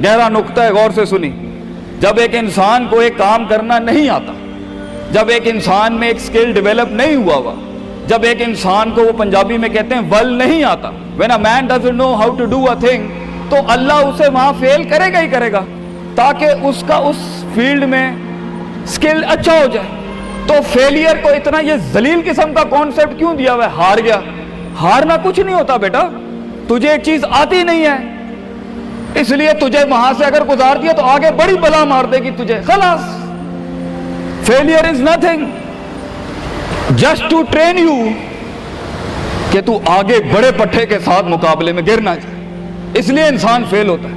गहरा नुक्ता है, गौर से सुनी। जब एक इंसान को एक काम करना नहीं आता, जब एक इंसान में एक स्किल डेवलप नहीं हुआ, जब एक इंसान को, वो पंजाबी में कहते हैं, वल नहीं आता, when a man doesn't know how to do a thing, तो अल्लाह उसे वहां फेल करेगा ही करेगा, ताकि उसका उस फील्ड में स्किल अच्छा हो जाए। तो फेलियर को इतना ये जलील किस्म का कॉन्सेप्ट क्यों दिया हुआ है? हार गया। हारना कुछ नहीं होता बेटा, तुझे एक चीज आती नहीं है, इसलिए तुझे वहां से अगर गुजार दिया तो आगे बड़ी बला मार देगी तुझे, खलास। Failure is nothing, just to train you कि तू आगे बड़े पट्टे के साथ मुकाबले में गिर ना जाए, इसलिए इंसान फेल होता है।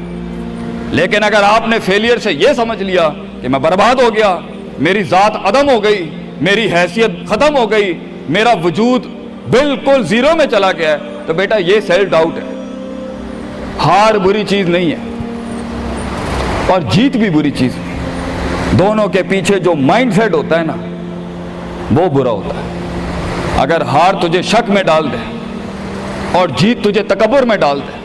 लेकिन अगर आपने फेलियर से यह समझ लिया कि मैं बर्बाद हो गया, मेरी जात अदम हो गई, मेरी हैसियत खत्म हो गई, मेरा वजूद बिल्कुल जीरो में चला गया है, तो बेटा ये सेल्फ डाउट है। हार बुरी चीज नहीं है और जीत भी बुरी चीज नहीं, दोनों के पीछे जो माइंडसेट होता है ना, वो बुरा होता है। अगर हार तुझे शक में डाल दे और जीत तुझे तकब्बुर में डाल दे,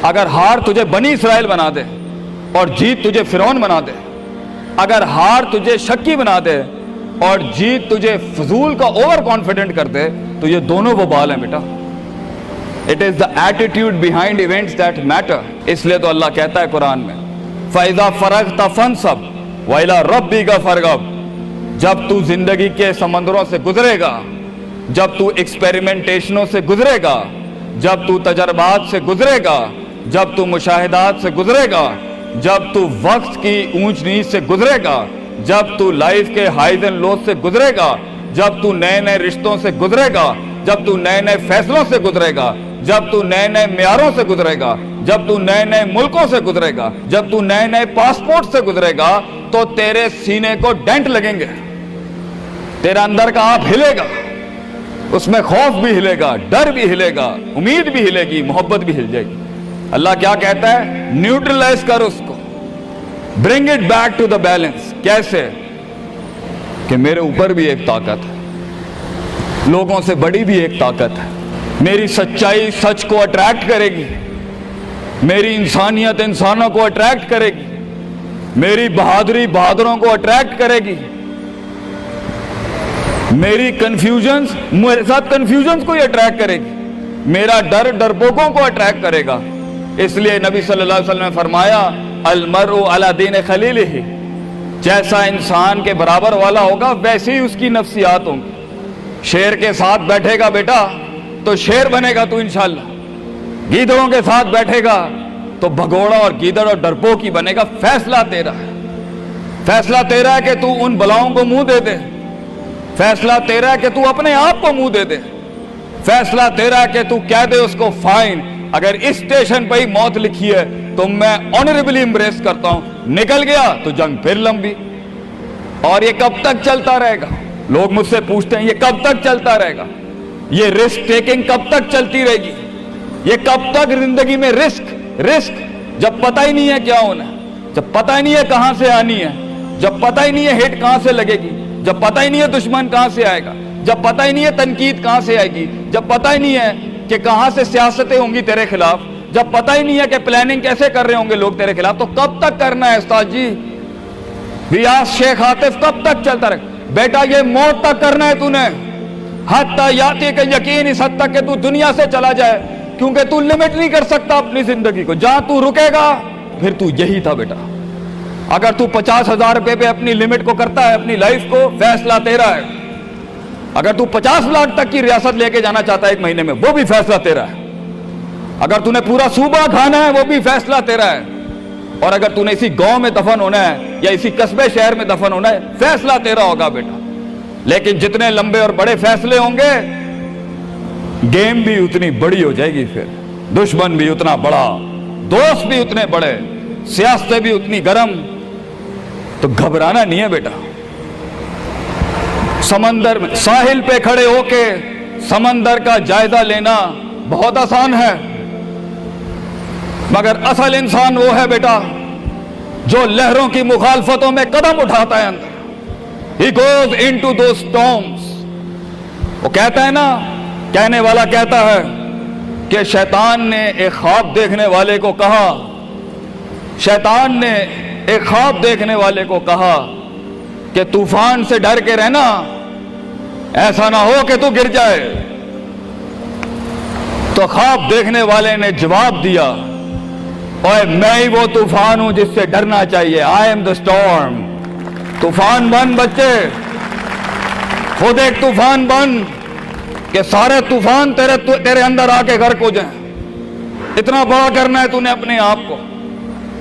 अगर हार तुझे बनी इसराइल बना दे और जीत तुझे फिरौन बना दे, अगर हार तुझे शक्की बना दे और जीत तुझे फजूल का ओवर कॉन्फिडेंट कर दे, तो ये दोनों वो बाल हैं बेटा। It is the attitude behind events that matter. इसलिए तो अल्लाह कहता है कुरान में, फैज़ा फरग़्ता फंसब व इला रब्बिका फरग़ब। जब तू जिंदगी के समंदरों से गुजरेगा, जब तू एक्सपेरिमेंटेशनों से गुजरेगा, जब तू तजर्बात से गुजरेगा, जब तू मुशाहिदात से गुजरेगा, जब तू वक्त की ऊंच नीच से गुजरेगा, जब तू लाइफ के हाइज एंड लोज से गुजरेगा, जब तू नए नए रिश्तों से गुजरेगा, जब तू नए नए फैसलों से गुजरेगा, जब तू नए नए म्यारों से गुजरेगा, जब तू नए नए मुल्कों से गुजरेगा, जब तू नए नए पासपोर्ट से गुजरेगा, तो तेरे सीने को डेंट लगेंगे, तेरा अंदर का आप हिलेगा, उसमें खौफ भी हिलेगा, डर भी हिलेगा, उम्मीद भी हिलेगी, मोहब्बत भी हिल जाएगी। अल्लाह क्या कहता है? न्यूट्रलाइज कर उसको, bring it back to the balance. कैसे? कि मेरे ऊपर भी एक ताकत है, लोगों से बड़ी भी एक ताकत है, मेरी सच्चाई सच को अट्रैक्ट करेगी, मेरी इंसानियत इंसानों को अट्रैक्ट करेगी, मेरी बहादुरी बहादुरों को अट्रैक्ट करेगी, मेरी कंफ्यूजन्स मेरे साथ कंफ्यूजन्स को ही अट्रैक्ट करेगी, मेरा डर डरपोकों को अट्रैक्ट करेगा। इसलिए नबी सल्लल्लाहु अलैहि वसल्लम ने फरमाया, अलमरउ अला दीन खलीलिही, जैसा इंसान के बराबर वाला होगा वैसे ही उसकी नफ्सियात होंगी। शेर के साथ बैठेगा बेटा तो शेर बनेगा तू इंशाअल्लाह, गीदड़ों के साथ बैठेगा तो भगोड़ा और गीदड़ और डरपोक ही बनेगा। फैसला तेरा है, फैसला तेरा है कि तू उन बलाओं को मुंह दे दे, फैसला तेरा है कि तू अपने आप को मुंह दे दे, फैसला तेरा है कि तू कह दे उसको फाइन, अगर इस स्टेशन पर ही मौत लिखी है तो मैं ऑनरेबली एम्ब्रेस करता हूं, निकल गया तो जंग फिर लंबी। और ये कब तक चलता रहेगा? लोग मुझसे पूछते हैं ये कब तक चलता रहेगा, ये रिस्क टेकिंग कब तक चलती रहेगी, ये कब तक जिंदगी में रिस्क जब पता ही नहीं है क्या होना है, जब पता ही नहीं है कहां से आनी है, जब पता ही नहीं है हिट कहां से लगेगी, जब पता ही नहीं है दुश्मन कहां से आएगा, जब पता ही नहीं है तनकीद कहां से आएगी, जब पता ही नहीं है कि कहां से सियासतें होंगी तेरे खिलाफ, जब पता ही नहीं है कि प्लानिंग कैसे कर रहे होंगे लोग तेरे खिलाफ, तो कब तक करना है उस्ताद जी? रियाज शेख आतिफ, कब तक चलता रहे? बेटा ये मौत तक करना है तूने, हत्ता याती के यकीन, इस हद तक कि तू दुनिया से चला जाए, क्योंकि तू लिमिट नहीं कर सकता अपनी जिंदगी को। जहां तू रुकेगा फिर तू यही था बेटा। अगर तू 50,000 रुपए पे अपनी लिमिट को करता है, अपनी लाइफ को, फैसला तेरा है। अगर तू 50 लाख तक की रियासत लेके जाना चाहता है एक महीने में, वो भी फैसला तेरा है। अगर तूने पूरा सूबा खाना है, वो भी फैसला तेरा है। और अगर तूने इसी गांव में दफन होना है या इसी कस्बे शहर में दफन होना है, फैसला तेरा होगा बेटा। लेकिन जितने लंबे और बड़े फैसले होंगे, गेम भी उतनी बड़ी हो जाएगी, फिर दुश्मन भी उतना बड़ा, दोस्त भी उतने बड़े, सियासतें भी उतनी गर्म। तो घबराना नहीं है बेटा। समंदर में साहिल पे खड़े होके समंदर का जायजा लेना बहुत आसान है, मगर असल इंसान वो है बेटा जो लहरों की मुखालफतों में कदम उठाता है अंदर। He goes into those storms। वो कहता है ना, कहने वाला कहता है कि शैतान ने एक ख्वाब देखने वाले को कहा शैतान ने एक ख्वाब देखने वाले को कहा कि तूफान से डर के रहना, ऐसा ना हो कि तू गिर जाए। तो ख्वाब देखने वाले ने जवाब दिया, ओए मैं ही वो तूफान हूं जिससे डरना चाहिए। I am the storm. तूफान बन बच्चे, खुद एक तूफान बन कि सारे तूफान तेरे अंदर आके गर्क हो जाएं। इतना बड़ा करना है तूने अपने आप को।